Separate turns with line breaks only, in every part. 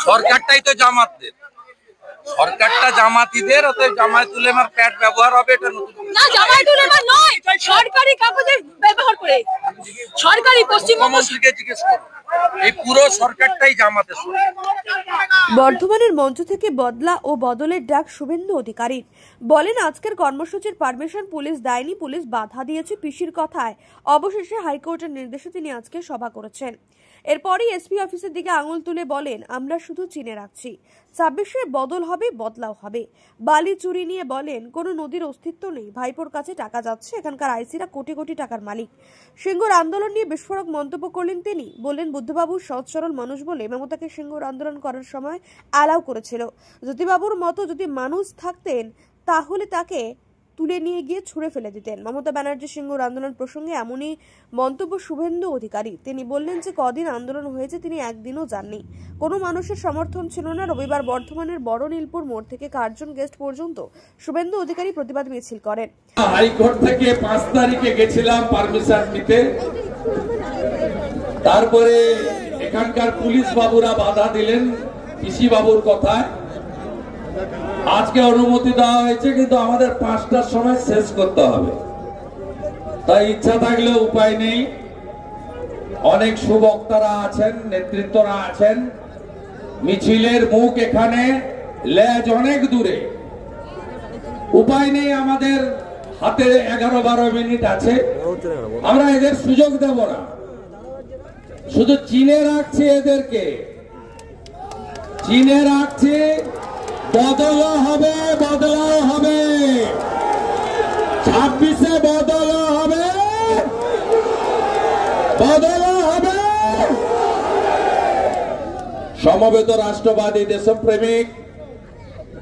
সরকারটাই তো জামাতদের, সরকারটা জামাতিদের, অতএব জামায়াতুল উলামার প্যাড ব্যবহার হবে, এটা নতুন
না। জামায়াতুল উলামা নয়, সরকারি কাগজের ব্যবহার করে, সরকারি পশ্চিমবঙ্গ
থেকে জিজ্ঞেস করুন, এই পুরো সরকারটাই জামাতের।
বর্ধমানের মঞ্চ থেকে বদলা ও বদলের ডাক শুভেন্দু অধিকারী বলেন, আজকের কর্মসূচির পারমিশন পুলিশ দেয়নি, পুলিশ বাধা দিয়েছে পিসির কথায়। অবশেষে হাইকোর্টের নির্দেশে তিনি আজকে সভা করেছেন। এরপরই এসপি অফিসের দিকে আঙুল তুলে বলেন, আমরা শুধু চিনে রাখছি, 26-এ বদল হবে, বদলাও হবে। বালি চুরি নিয়ে বলেন, কোনো নদীর অস্তিত্ব নেই, ভাইপোর কাছে টাকা যাচ্ছে, এখানকার আইসিরা কোটি কোটি টাকার মালিক। সিঙ্গুর আন্দোলন নিয়ে বিস্ফোরক মন্তব্য করলেন তিনি। বললেন, বুদ্ধবাবু সৎ সরল মানুষ বলে মমতাকে সিঙ্গুর আন্দোলন করার সময় অ্যালাউ করেছিল। জ্যোতিবাবুর মতো যদি মানুষ থাকতেন তাহলে তাকে তুলে নিয়ে গিয়ে ছুঁড়ে ফেলে দিতেন। মমতা ব্যানার্জি সিঙ্গুর আন্দোলন প্রসঙ্গে এমনই মন্তব্য শুভেন্দু অধিকারী। তিনি বললেন যে কদিন আন্দোলন হয়েছে তিনি একদিনও যাননি, কোনো মানুষের সমর্থন ছিল না। রবিবার বর্ধমানের বড় নীলপুর মোড় থেকে কার্জন গেস্ট পর্যন্ত শুভেন্দু অধিকারী প্রতিবাদ মিছিল করেন।
হাইকোর্ট থেকে 5 তারিখে গেছিলাম পারমিশন নিতে, তারপরে এখানকার পুলিশ বাবুরা বাধা দিলেন পিসি বাবুর কথায়। আজকে অনুমতি দেওয়া হয়েছে, কিন্তু আমাদের 5টার সময় শেষ করতে হবে, তাই ইচ্ছা থাকলেও উপায় নেই। অনেক সুবক্তারা আছেন, নেতৃত্বরা আছেন, মিছিলের মুখ এখানে, লেজ অনেক দূরে, উপায় নেই। আমাদের হাতে 11-12 মিনিট আছে, আমরা এদের সুযোগ দেব না, শুধু চিনে রাখছি, এদেরকে চিনে রাখছি। বদলও হবে, বদলাও হবে, 26-এ বদলও হবে, বদলও হবে। সমবেত রাষ্ট্রবাদী দেশপ্রেমিক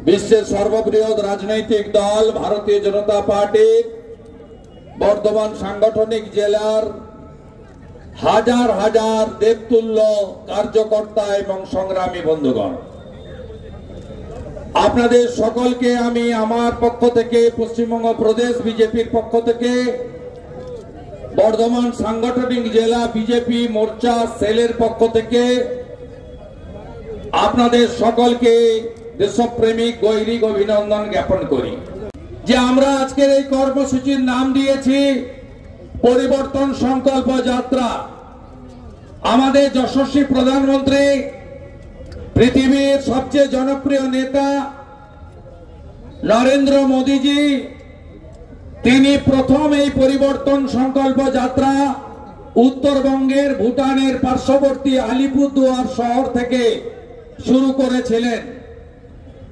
বিশ্বের সর্ববৃহৎ রাজনৈতিক দল ভারতীয় জনতা পার্টির বর্ধমান সাংগঠনিক জেলার হাজার হাজার দেবতুল্য কার্যকর্তা এবং সংগ্রামী বন্ধুগণ, আপনাদের সকলকে আমি আমার পক্ষ থেকে, পশ্চিমবঙ্গ প্রদেশ বিজেপির পক্ষ থেকে, বর্ধমান সাংগঠনিক জেলা বিজেপি মোর্চা সেলের পক্ষ থেকে আপনাদের সকলকে দেশপ্রেমিক গৈরিক অভিনন্দন জ্ঞাপন করি। যে আমরা আজকের এই কর্মসূচির নাম দিয়েছি পরিবর্তন সংকল্প যাত্রা। আমাদের যশস্বী প্রধানমন্ত্রী, পৃথিবীর সবচেয়ে জনপ্রিয় নেতা নরেন্দ্র মোদীজি, তিনি প্রথম এই পরিবর্তন সংকল্প যাত্রা উত্তরবঙ্গের ভুটানের পার্শ্ববর্তী আলিপুরদুয়ার শহর থেকে শুরু করেছিলেন।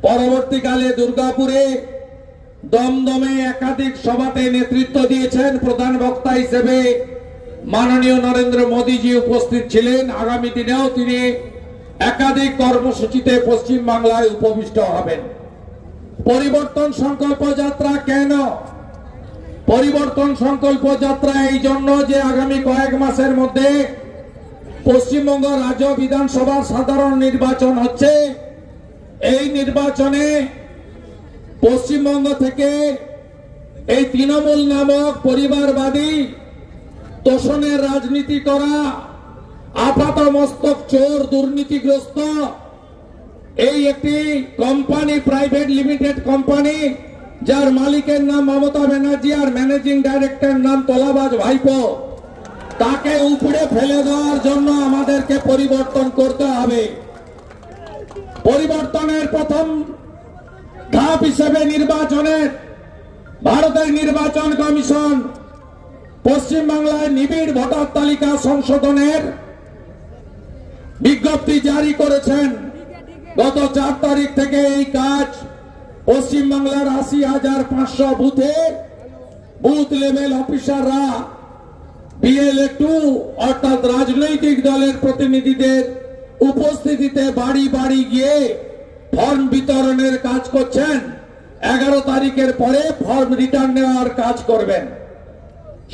পরবর্তীকালে দুর্গাপুরে, দমদমে একাধিক সভাতে নেতৃত্ব দিয়েছেন। প্রধান বক্তা হিসেবে মাননীয় নরেন্দ্র মোদীজি উপস্থিত ছিলেন। আগামী দিনেও তিনি একাধিক কর্মসূচিতে পশ্চিম বাংলায় উপবিষ্ট হবেন। পরিবর্তন সংকল্প যাত্রা কেন? পরিবর্তন সংকল্প যাত্রা এই জন্য যে আগামী কয়েক মাসের মধ্যে পশ্চিমবঙ্গ রাজ্য বিধানসভার সাধারণ নির্বাচন হচ্ছে। এই নির্বাচনে পশ্চিমবঙ্গ থেকে এই তৃণমূল নামক পরিবারবাদী তোষণের রাজনীতি করা আপাত মস্তক চোর দুর্নীতিগ্রস্ত এই একটি কোম্পানি, প্রাইভেট লিমিটেড কোম্পানি, যার মালিকের নাম মমতা ব্যানার্জি আর ম্যানেজিং ডাইরেক্টর নাম তোলাবাজ ভাইপো, তাকে উপড়ে ফেলে দেওয়ার জন্য আমাদেরকে পরিবর্তন করতে হবে। পরিবর্তনের প্রথম ধাপ হিসেবে নির্বাচনের ভারতের নির্বাচন কমিশন পশ্চিমবাংলায় নিবিড় ভোটার তালিকা সংশোধনের বিজ্ঞপ্তি জারি করেছেন। গত 4 তারিখ থেকে এই কাজ পশ্চিমবাংলার 80,500 বুথে বুথ লেভেল অফিসাররা BLA-2 অর্থাৎ রাজনৈতিক দলের প্রতিনিধিদের উপস্থিতিতে বাড়ি বাড়ি গিয়ে ফর্ম বিতরণের কাজ করছেন। 11 তারিখের পরে ফর্ম রিটার্ন নেওয়ার কাজ করবেন।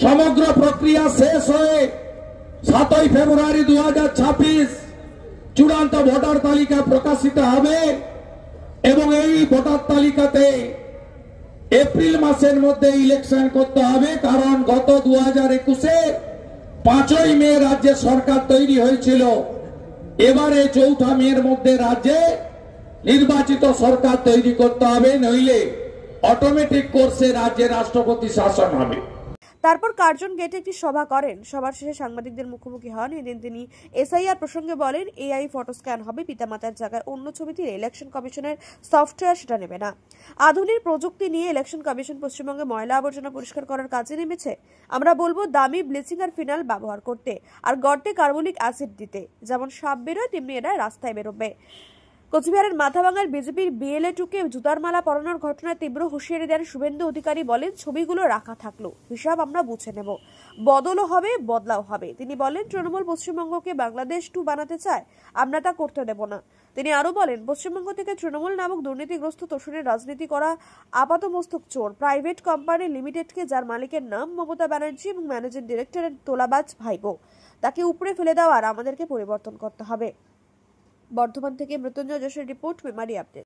সমগ্র প্রক্রিয়া শেষ হয়ে 7 ফেব্রুয়ারি 2026 চূড়ান্ত ভোটার তালিকা প্রকাশিত হবে এবং এই ভোটার তালিকাতে এপ্রিল মাসের মধ্যে ইলেকশন করতে হবে। কারণ গত 2021-এ 5ই মে রাজ্যে সরকার তৈরি হয়েছিল। এবারে 4 মের মধ্যে রাজ্যে নির্বাচিত সরকার তৈরি করতে হবে, নইলে অটোমেটিক কোর্সে রাজ্যে রাষ্ট্রপতি শাসন হবে।
তারপর কার্জন গেটে একটি সভা করেন। সভার শেষে সাংবাদিকদের মুখোমুখি হন। এদিন তিনি এসআইআর প্রসঙ্গে বলেন, এআই ফটো স্ক্যান হবে, পিতামাতার জায়গায় অন্য ছবি দিলে ইলেকশন কমিশনের সফটওয়্যার সেটা নেবে না। আধুনিক প্রযুক্তি নিয়ে ইলেকশন কমিশন পশ্চিমবঙ্গে ময়লা আবর্জনা পরিষ্কার করার কাজে নেমেছে। আমরা বলবো দামি ব্লিচিং আর ফিনাল ব্যবহার করতে, আর গর্তে কার্বলিক অ্যাসিড দিতে। যেমন সাপ বেরোয় তেমনি এরা রাস্তায় বেরোবে। কোচবিহারের মাথাভাঙার বিজেপির বিএলএ-2কে জুতার মালা পরানোর ঘটনায় তীব্র হুঁশিয়ারি দেন শুভেন্দু অধিকারী। বলেন, ছবিগুলো রাখা থাকলো, হিসাব আমরা বুঝে নেব, বদলও হবে, বদলাও হবে। তিনি বলেন, তৃণমূল পশ্চিমবঙ্গকে বাংলাদেশ 2 বানাতে চায়, আমরা তা করতে দেব না। তিনি আরো বলেন, পশ্চিমবঙ্গ থেকে তৃণমূল নামক দুর্নীতিগ্রস্ত তোষণের রাজনীতি করা আপাতমস্তক চোর প্রাইভেট কোম্পানি লিমিটেডকে, যার মালিকের নাম মমতা ব্যানার্জি এবং ম্যানেজিং ডিরেক্টরের তোলাবাজ ভাইপো, তাকে উপড়ে ফেলে দেওয়ার আমাদেরকে পরিবর্তন করতে হবে। বর্ধমান থেকে মৃত্যুঞ্জয় যোশীর রিপোর্ট, মেমারি আপডেট।